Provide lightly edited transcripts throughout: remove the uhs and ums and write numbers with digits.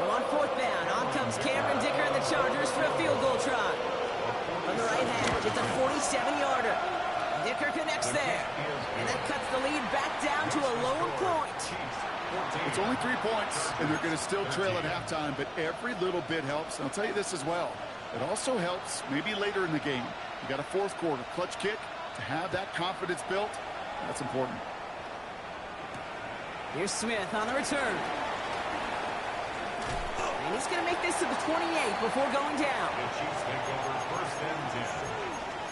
So on fourth down, on comes Cameron Dicker and the Chargers for a field goal try. From the right hash, it's a 47-yarder. Dicker connects there. And that cuts the lead back down to a lone point. It's only 3 points, and they're going to still trail at halftime, but every little bit helps. And I'll tell you this as well. It also helps maybe later in the game. You got a fourth quarter clutch kick to have that confidence built. That's important. Here's Smith on the return. And he's going to make this to the 28 before going down. The Chiefs take over first and 10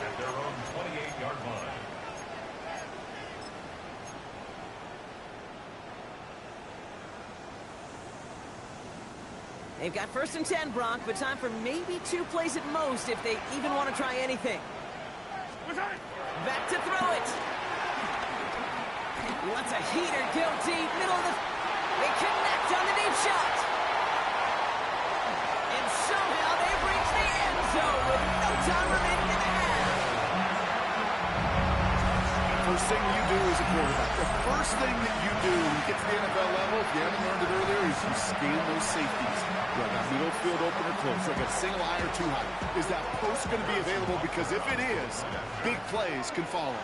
at their own 28-yard line. They've got first and 10, Bronk, but time for maybe 2 plays at most if they even want to try anything. Back to throw it. He wants a heater, go deep, middle of the... They connect on the deep shot. And somehow they've reached the end zone with no time remaining in the half. First thing you do as a quarterback, the first thing that you do when you get to the NFL level, if you haven't learned it earlier, is you scan those safeties. Do I got middle field open or close? Do I got single eye or too high? Is that post going to be available? Because if it is, big plays can follow.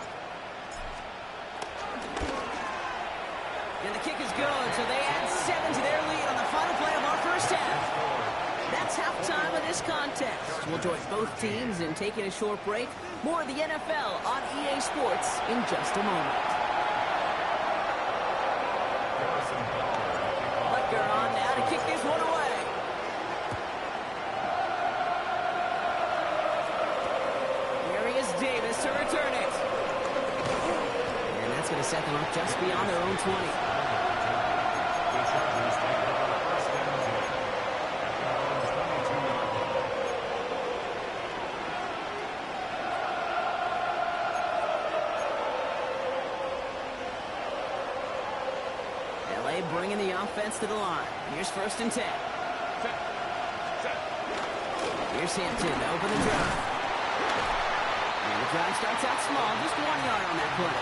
And the kick is good, so they add 7 to their lead on the final play of our first half. That's halftime of this contest. We'll join both teams in taking a short break. More of the NFL on EA Sports in just a moment. Butker on now to kick this one away. Here he is, Davis to return it. And that's going to set them up just beyond their own 20. Bringing the offense to the line. Here's first and 10. Here's Hampton to open the drive. And the drive starts out small, just 1 yard on that play.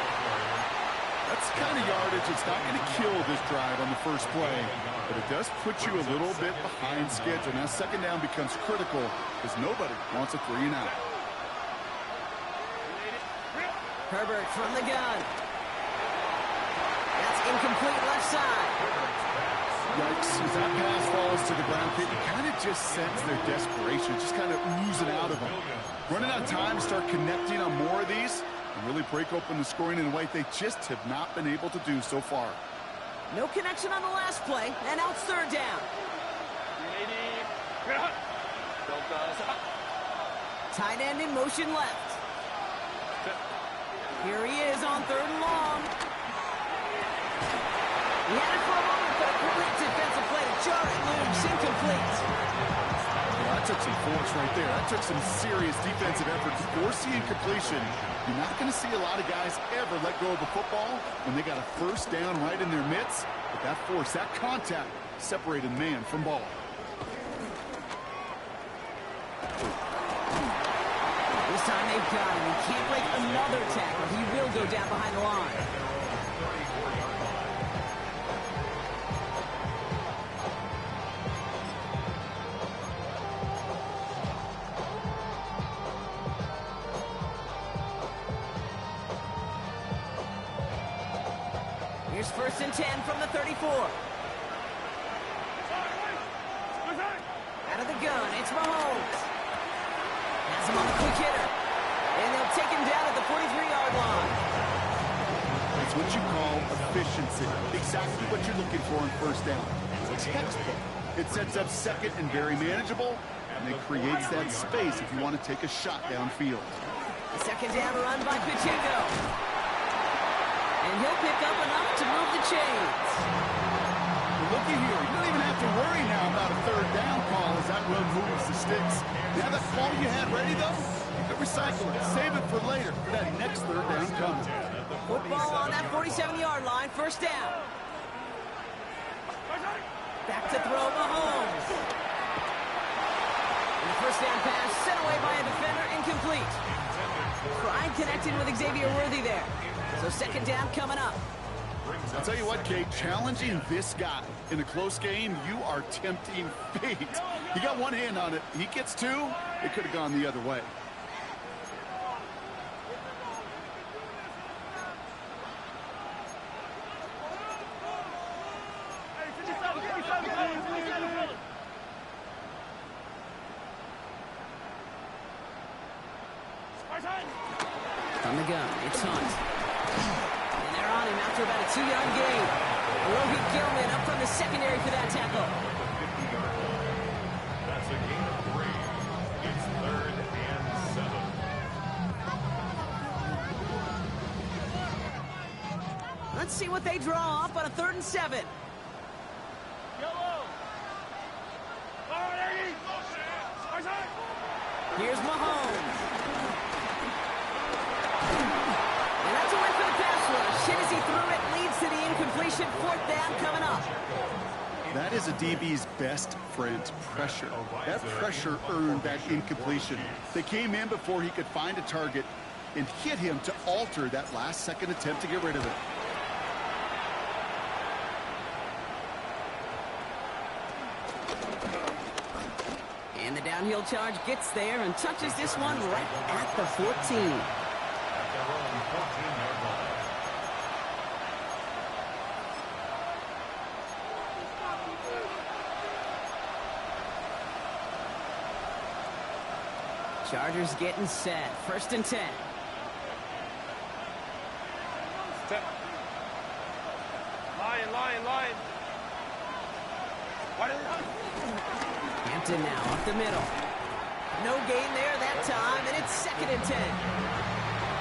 That's the kind of yardage. It's not going to kill this drive on the first play, but it does put you a little bit behind schedule. Now second down becomes critical because nobody wants a 3 and out. Herbert from the gun. Incomplete left side. Yikes, as that pass falls to the ground, you kind of just sense their desperation, just kind of oozing out of them. Running out of time to start connecting on more of these and really break open the scoring in a way they just have not been able to do so far. No connection on the last play, and now it's third down. Tight end in motion left. Here he is on third and long. He had it for a moment, but a great defensive play to jar it loose, incomplete. Well, that took some force right there. That took some serious defensive effort to force the incompletion. You're not going to see a lot of guys ever let go of a football when they got a first down right in their midst. But that force, that contact, separated man from ball. This time they've got him. He can't break another tackle. He will go down behind the line. Here's first and 10 from the 34. Out of the gun, it's Mahomes. Has him on the quick hitter. And they'll take him down at the 43-yard line. It's what you call efficiency. Exactly what you're looking for on first down. It's textbook. It sets up second and very manageable, and it creates that space if you want to take a shot downfield. The second down run by Pacheco. And he'll pick up enough to move the chains. Well, looky here. You don't even have to worry now about a third down call as that run moves the sticks. You have that call you had ready, though? You can recycle it. Save it for later for that next third down coming. Football on that 47-yard line. First down. Back to throw Mahomes. And the first down pass sent away by a defender, incomplete. Pride connected with Xavier Worthy there. So second down coming up. brings I'll up tell you what, second Kate, and challenging 10. this guy in a close game, you are tempting fate. He got one hand on it. He gets two. It could have gone the other way. From the gun, it's Hunt. And they're on him after about a 2-yard gain. Rohit Gilman up from the secondary for that tackle. That's a gain of 3. It's 3rd and 7. Let's see what they draw up on a 3rd and 7. Here's Mahomes. And that's a win for the pass rush. Hit as he threw it, leads to the incompletion. 4th down coming up. That is a DB's best friend, pressure. That pressure earned that incompletion. They came in before he could find a target and hit him to alter that last-second attempt to get rid of it. And the downhill charge gets there and touches this one right at the 14. At their own 14-yard line. Chargers getting set. 1st and 10. Line. Hampton now up the middle. No gain there that time, and it's 2nd and 10.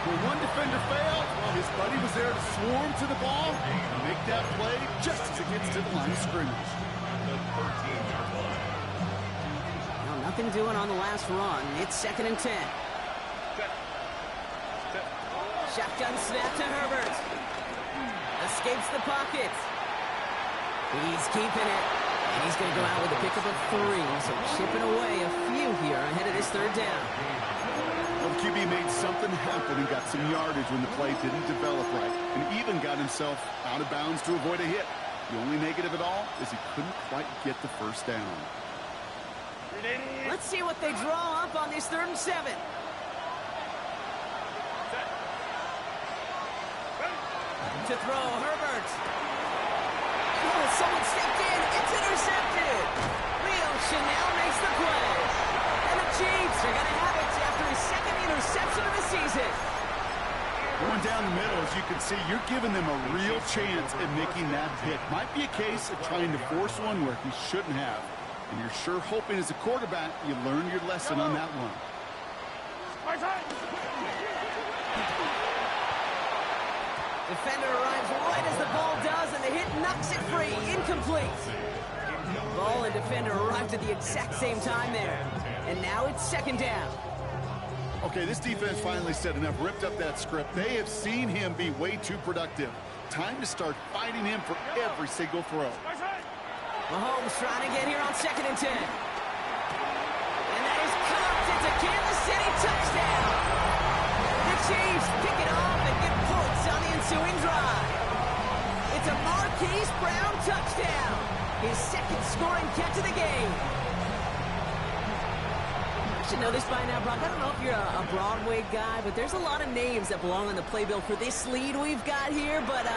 When one defender failed, well, his buddy was there to swarm to the ball and make that play just as it gets to the line of scrimmage. The 13-yard line. Well, nothing doing on the last run. It's 2nd and 10. Shotgun snap to Herbert. Escapes the pocket. He's keeping it. And he's going to go out with a pickup of 3. So chipping away a few here ahead of this 3rd down. Well, the QB made something happen and got some yardage when the play didn't develop right, and even got himself out of bounds to avoid a hit. The only negative at all is he couldn't quite get the 1st down. Let's see what they draw up on this 3rd and 7. To throw, Herbert. Oh, someone stepped in. It's intercepted. Leo Chanel makes the play. And the Chiefs are going to have it after his 2nd interception of the season. Going down the middle, as you can see, you're giving them a real chance at making that pick. Might be a case of trying to force one where he shouldn't have. And you're sure hoping as a quarterback you learn your lesson on that one. Defender arrives right as the ball does, and the hit knocks it free. Incomplete. Ball and defender arrived at the exact same time there. And now it's 2nd down. Okay, this defense finally said enough, ripped up that script. They have seen him be way too productive. Time to start fighting him for every single throw. Mahomes trying to get here on 2nd and 10. And that is cooked. It's a Kansas City touchdown. The Chiefs pick it off and get points on the ensuing drive. It's a Marquise Brown touchdown. His 2nd scoring catch of the game. You should know this by now, Brock. I don't know if you're a Broadway guy, but there's a lot of names that belong on the playbill for this lead we've got here, but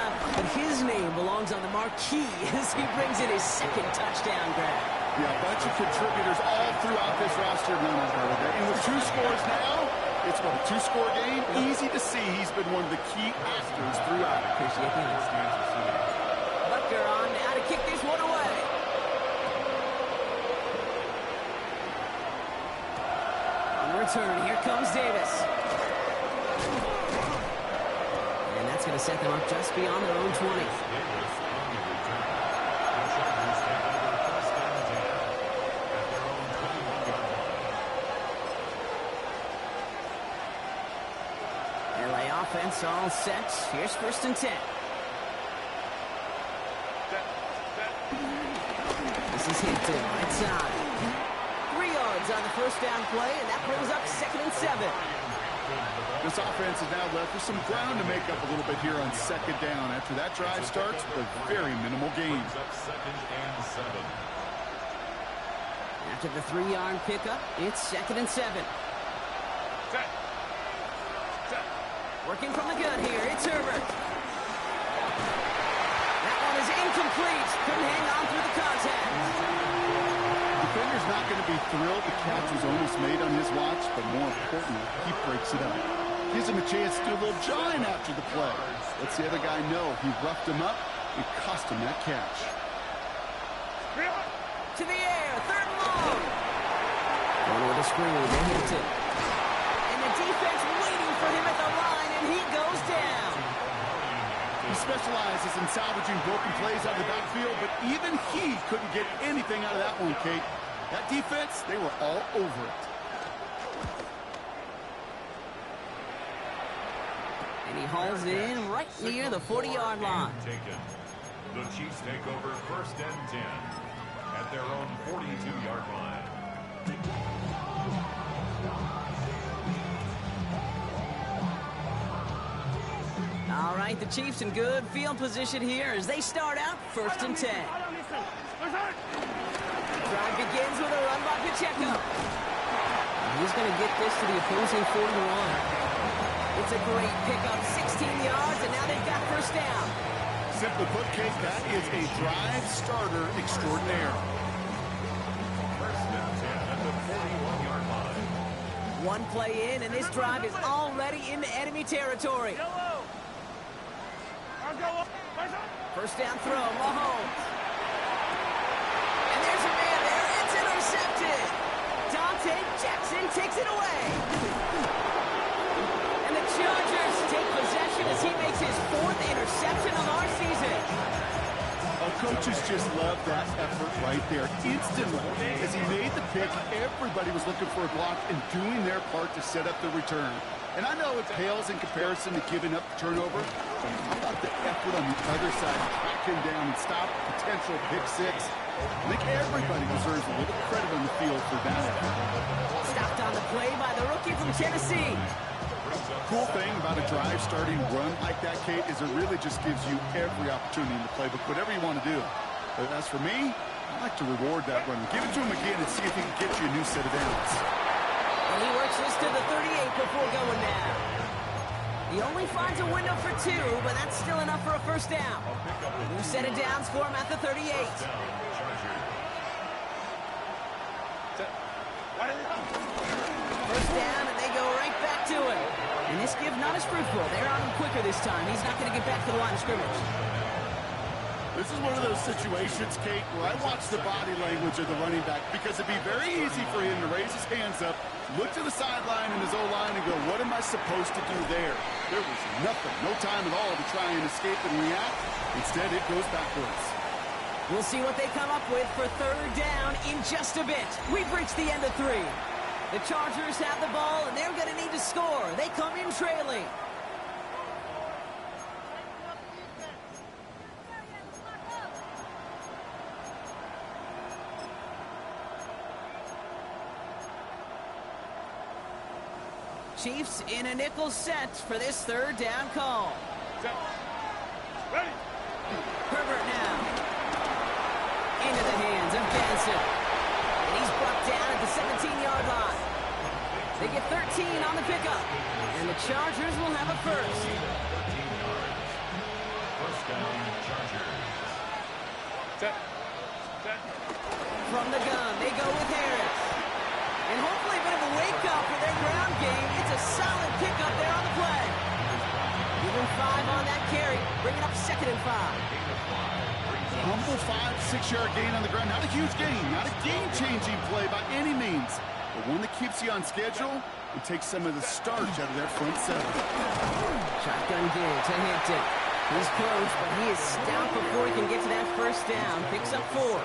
his name belongs on the marquee as he brings in his 2nd touchdown grab. Yeah, a bunch of contributors all throughout this roster. No doubt about that. And with 2 scores now, it's what, a 2-score game? Easy to see he's been one of the key actors throughout. Appreciate the honesty. Butker on now to kick this one away. On return, here comes Davis. And that's going to set them up just beyond their own 20. LA offense all set. Here's 1st and 10. This is Hampton, right side. 3 yards on the 1st down play, and that brings up 2nd and 7. This offense is now left with some ground to make up a little bit here on second down after that drive starts with a very minimal gain. Second and 7. After the 3-yard pickup, it's 2nd and 7. Set. Working from the gun here, it's Herbert. That one is incomplete. Couldn't hang on through the contact. Defender's not going to be thrilled the catch was almost made on his watch, but more importantly, he breaks it up. Gives him a chance to do a little jawing after the play. Lets the other guy know he roughed him up and cost him that catch. To the air, 3rd and long. Going with a screen, they hit it. And the defense waiting for him at the line, and he goes down. He specializes in salvaging broken plays out of the backfield, but even he couldn't get anything out of that one, Kate. That defense, they were all over it. And he hauls it in right near the 40-yard line. Taken. The Chiefs take over 1st and 10 at their own 42-yard line. All right, the Chiefs in good field position here as they start out 1st and 10. Drive begins with a run by Pacheco. He's going to get this to the opposing 41. It's a great pickup, 16 yards, and now they've got 1st down. Simply put, Kate, that is a drive starter extraordinaire. 1st and 10 at the 41-yard line. One play in, and this drive is already into enemy territory. 1st down throw, Mahomes. And there's a man there. It's intercepted. Dante Jackson takes it away. And the Chargers take possession as he makes his 4th interception of our season. Coaches just love that effort right there. Instantly, as he made the pick, everybody was looking for a block and doing their part to set up the return. And I know it pales in comparison to giving up the turnover, but how about the effort on the other side to track him down and stop a potential pick 6? I think everybody deserves a little credit on the field for that effort. Stopped on the play by the rookie from Tennessee. Cool thing about a drive starting run like that, Kate, is it really just gives you every opportunity in the playbook, whatever you want to do. But as for me, I like to reward that run. Give it to him again and see if he can get you a new set of downs. And he works this to the 38 before going down. He only finds a window for 2, but that's still enough for a 1st down. New set of downs for him at the 38. First down, and they go right back to him. And this give not as fruitful. They're on him quicker this time. He's not going to get back to the line of scrimmage. This is one of those situations, Kate, where I watch the body language of the running back because it'd be very easy for him to raise his hands up, look to the sideline and his O-line and go, what am I supposed to do there? There was nothing, no time at all to try and escape and react. Instead, it goes backwards. We'll see what they come up with for 3rd down in just a bit. We've reached the end of 3. The Chargers have the ball, and they're going to need to score. They come in trailing. Chiefs in a nickel set for this 3rd down call. Ready. Herbert now. Into the hands of Benson. And he's brought down at the 17-yard line. They get 13 on the pickup. And the Chargers will have a 1st. 1st down, Chargers. Set. From the gun, they go with Harris. And hopefully a bit of a wake-up for their ground game. It's a solid pickup there on the play. Even 5 on that carry, bringing up 2nd and 5. Humble 5-6-yard gain on the ground. Not a huge gain, not a game-changing play by any means, but one that keeps you on schedule and takes some of the starch out of that front 7. Shotgun give to Hampton. He's close, but he is stout before he can get to that 1st down. Picks up 4.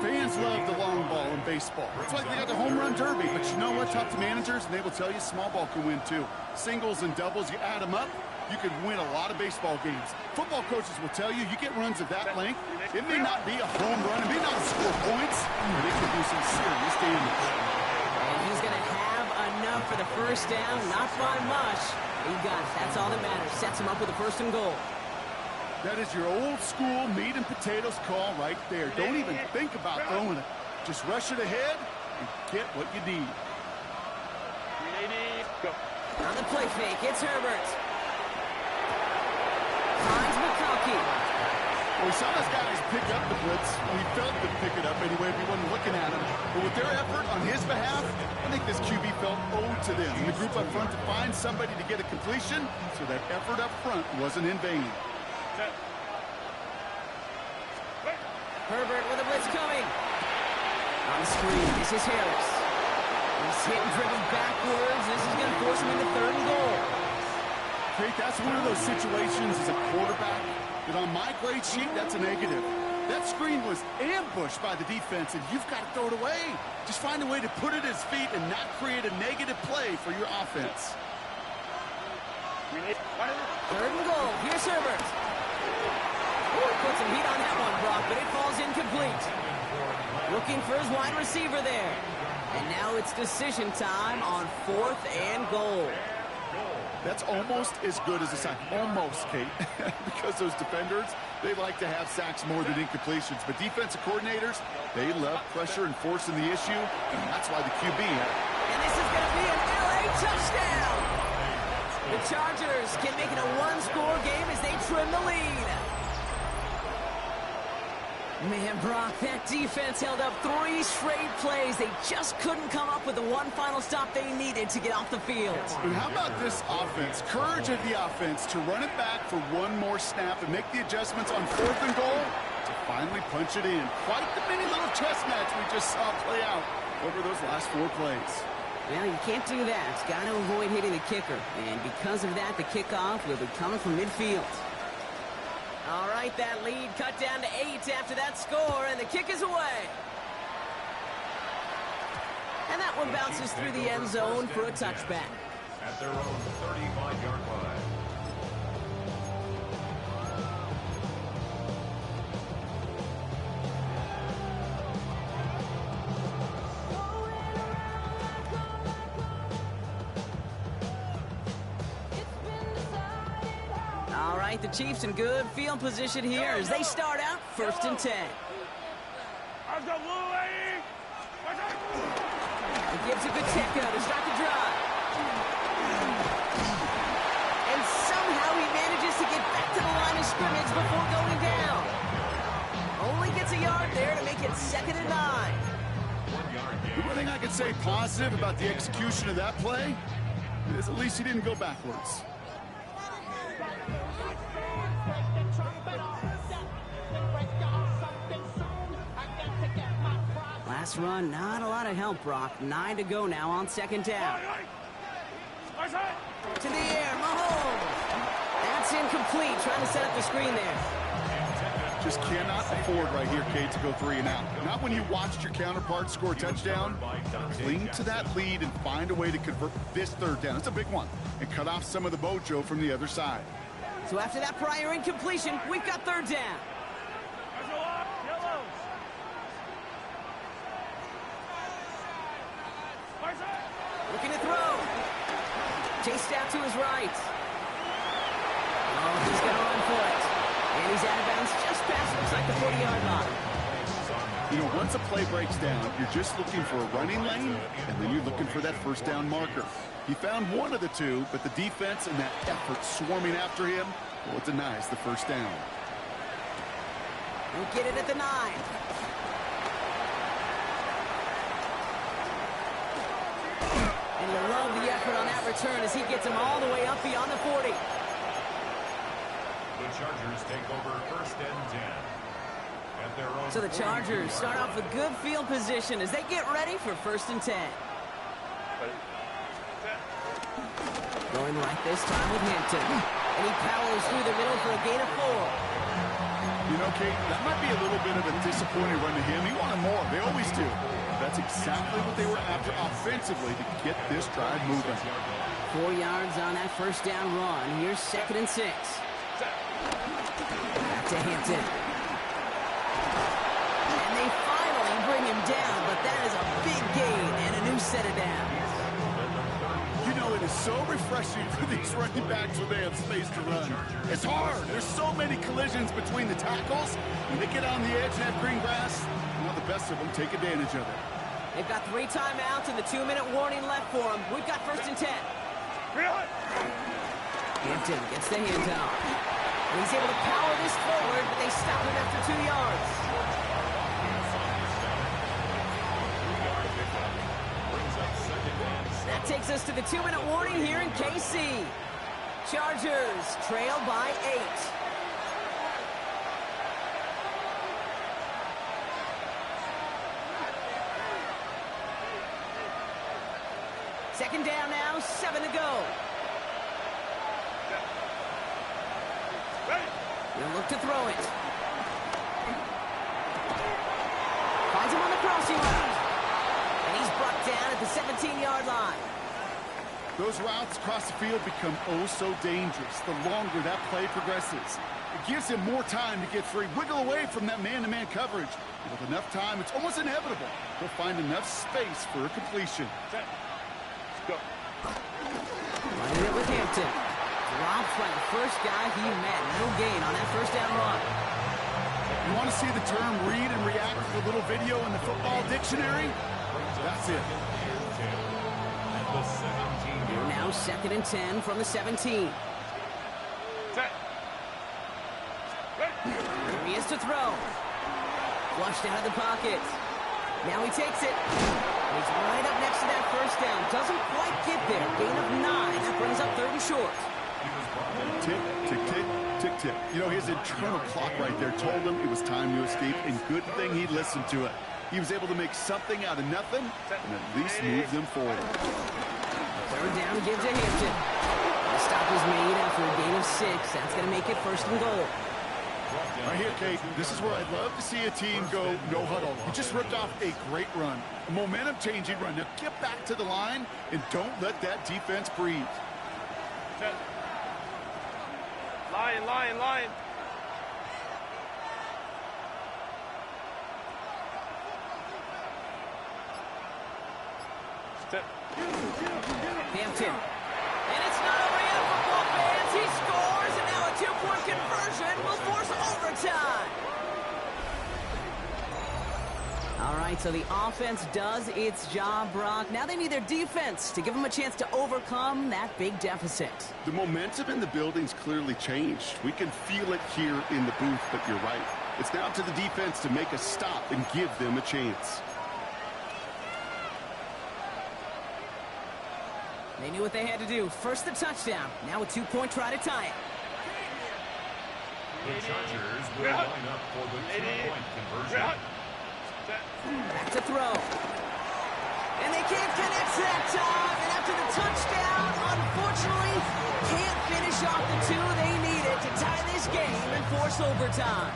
Fans love the long ball in baseball. It's like they got the home run derby, but you know what? Talk to managers, and they will tell you small ball can win too. Singles and doubles, you add them up, you could win a lot of baseball games. Football coaches will tell you, you get runs of that length, it may not be a home run, it may not score points, but it could do some serious damage. And he's going to have another enough for the first down. Not by much. He got it. That's all that matters. Sets him up with a 1st and goal. That is your old school meat and potatoes call right there. Don't even think about throwing it. Just rush it ahead and get what you need. On the play fake, it's Herbert. Finds McConkey. Well, we saw those guys pick up the blitz. We felt them pick it up anyway if we wasn't looking at him. But with their effort on his behalf, I think this QB felt owed to them. And the group up front to find somebody to get a completion, so that effort up front wasn't in vain. Herbert with a blitz coming. On the screen, this is Harris. He's hit and driven backwards. This is going to force him into 3rd and goal. Kate, that's one of those situations as a quarterback that on my grade sheet, that's a negative. That screen was ambushed by the defense, and you've got to throw it away. Just find a way to put it at his feet and not create a negative play for your offense. 3rd and goal. Here's Herbert. Oh, he put some heat on that one, Brock, but it falls incomplete. Looking for his wide receiver there. And now it's decision time on 4th and goal. That's almost as good as a sack. Almost, Kate. Because those defenders, they like to have sacks more than incompletions. But defensive coordinators, they love pressure and forcing the issue. And that's why the QB... And this is going to be an LA touchdown. The Chargers can make it a 1-score game as they trim the lead. Man, Brock, that defense held up 3 straight plays. They just couldn't come up with the one final stop they needed to get off the field. And how about this offense? Courage of the offense to run it back for one more snap and make the adjustments on 4th and goal to finally punch it in. Quite the mini little chess match we just saw play out over those last 4 plays. Well, you can't do that. Got to avoid hitting the kicker. And because of that, the kickoff will be coming from midfield. All right, that lead cut down to 8 after that score, and the kick is away. And that one bounces through the end zone for a touchback. At their own 35-yard line. All right, the Chiefs in good field position here as they start out 1st and 10. He gives a good Pacheco to start the drive. And somehow he manages to get back to the line of scrimmage before going down. Only gets a yard there to make it 2nd and 9. The one thing I could say positive about the execution of that play is at least he didn't go backwards. Last run, not a lot of help, Brock. 9 to go now on 2nd down. To the air, Mahomes. That's incomplete, trying to set up the screen there. Just cannot afford right here, Kate, to go 3 and out. Not when you watched your counterpart score a touchdown. Cling to that lead and find a way to convert this 3rd down. It's a big one. And cut off some of the mojo from the other side. So after that prior incompletion, we've got 3rd down. Looking to throw. Chased out to his right. Oh, he's going to run for it. And he's out of bounds just past, looks like the 40-yard line. You know, once a play breaks down, you're just looking for a running lane, and then you're looking for that 1st down marker. He found one of the two, but the defense and that effort swarming after him, well, it denies the 1st down. We'll get it at the 9. And you love the effort on that return as he gets him all the way up beyond the 40. The Chargers take over 1st and 10. At their own So the Chargers start off with good field position as they get ready for 1st and 10. Going right this time with Hampton. And he powers through the middle for a gain of 4. You know, Kate, that might be a little bit of a disappointing run to him. He wanted more. They always do. That's exactly what they were after offensively to get this drive moving. 4 yards on that 1st down run. Here's 2nd and 6. Back to Hampton. And they finally bring him down, but that is a big gain and a new set of downs. is so refreshing for these running backs when they have space to run. It's hard. There's so many collisions between the tackles. When they get on the edge and have green grass, the best of them take advantage of it. They've got 3 timeouts and the 2-minute warning left for them. We've got 1st and 10. Hampton gets the handoff. And he's able to power this forward, but they stop him after 2 yards. That takes us to the 2-minute warning here in KC. Chargers trail by 8. Second down now, 7 to go. He'll look to throw it. Finds him on the crossing route. And he's brought down at the 17-yard line. Those routes across the field become oh so dangerous the longer that play progresses. It gives him more time to get free, wiggle away from that man-to-man coverage. And with enough time, it's almost inevitable. He'll find enough space for a completion. Go. Running it with Hampton. Drops by the first guy he met. No gain on that 1st down run. You want to see the term read and react with a little video in the football dictionary? That's it. We're now 2nd and 10 from the 17. Here he is to throw. Flushed out of the pocket. Now he takes it. He's right up next to that 1st down. Doesn't quite get there. Gain of 9. That brings up 3rd and short. Tick, tick, tick, tick, tick. You know, his internal clock right there told him it was time to escape, and good thing he listened to it. He was able to make something out of nothing and at least move them forward. 3rd down gives to Hampton. The stop is made after a gain of 6. That's going to make it 1st and goal. Right here, Kate, this is where I'd love to see a team go no huddle. He just ripped off a great run, a momentum-changing run. Now get back to the line and don't let that defense breathe. Line. Hampton. And it's not over yet, football fans. He scores, and now a 2-point conversion will force overtime. All right, so the offense does its job, Brock. Now they need their defense to give them a chance to overcome that big deficit. The momentum in the building's clearly changed. We can feel it here in the booth, but you're right. It's now to the defense to make a stop and give them a chance. They knew what they had to do. First the touchdown. Now a 2-point try to tie it. The Chargers will line up for the 2-point conversion. Back to throw. And they can't connect that time. And after the touchdown, unfortunately, can't finish off the 2 they needed to tie this game and force overtime.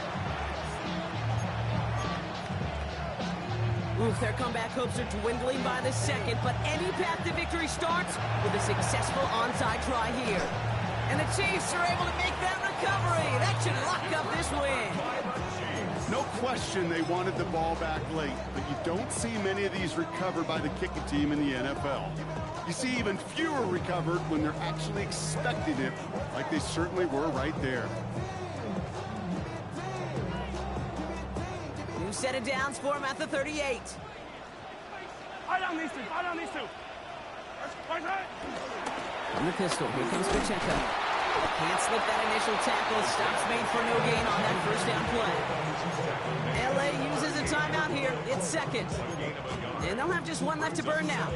Oof, their comeback hopes are dwindling by the second, but any path to victory starts with a successful onside try here. And the Chiefs are able to make that recovery. That should lock up this win. No question they wanted the ball back late, but you don't see many of these recovered by the kicking team in the NFL. You see even fewer recovered when they're actually expecting it, like they certainly were right there. New set of downs for him at the 38. I don't need to. On the pistol, here comes Pacheco. Can't slip that initial tackle. Stops made for no gain on that 1st down play. LA uses a timeout here. It's 2nd. And they'll have just 1 left to burn now.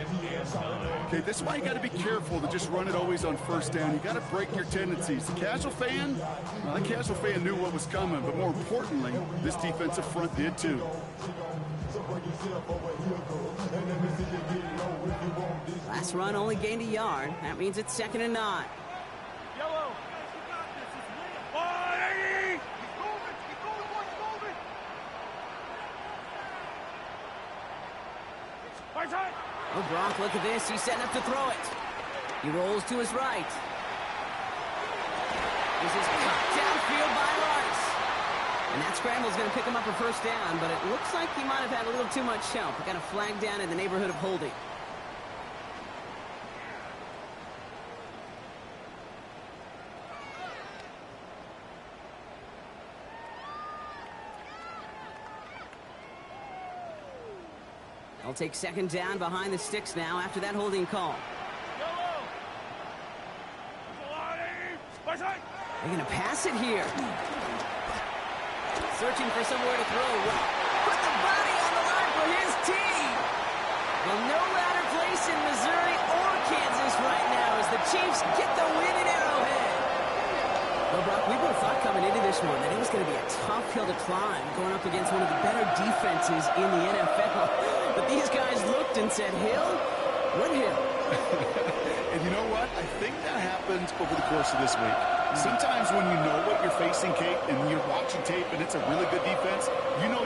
Okay, this is why you got to be careful to just run it always on 1st down. You got to break your tendencies. The casual fan, well, the casual fan knew what was coming, but more importantly, this defensive front did too. Last run only gained a yard. That means it's 2nd and 9. Yellow. Oh, Brock, look at this. He's setting up to throw it. He rolls to his right. This is cut downfield by Rice. And that scramble is going to pick him up a 1st down, but it looks like he might have had a little too much help. He got a flag down in the neighborhood of holding. They'll take second down behind the sticks now after that holding call. They're going to pass it here. Searching for somewhere to throw. Put the body on the line for his team. Well, no louder place in Missouri or Kansas right now as the Chiefs get the win at Arrowhead. Well, Brock, we both thought coming into this one that it was going to be a tough hill to climb going up against one of the better defenses in the NFL. But these guys looked and said, Hill? What hill? And you know what? I think that happened over the course of this week. Sometimes when you know what you're facing, Kate, and you're watching tape and it's a really good defense, you know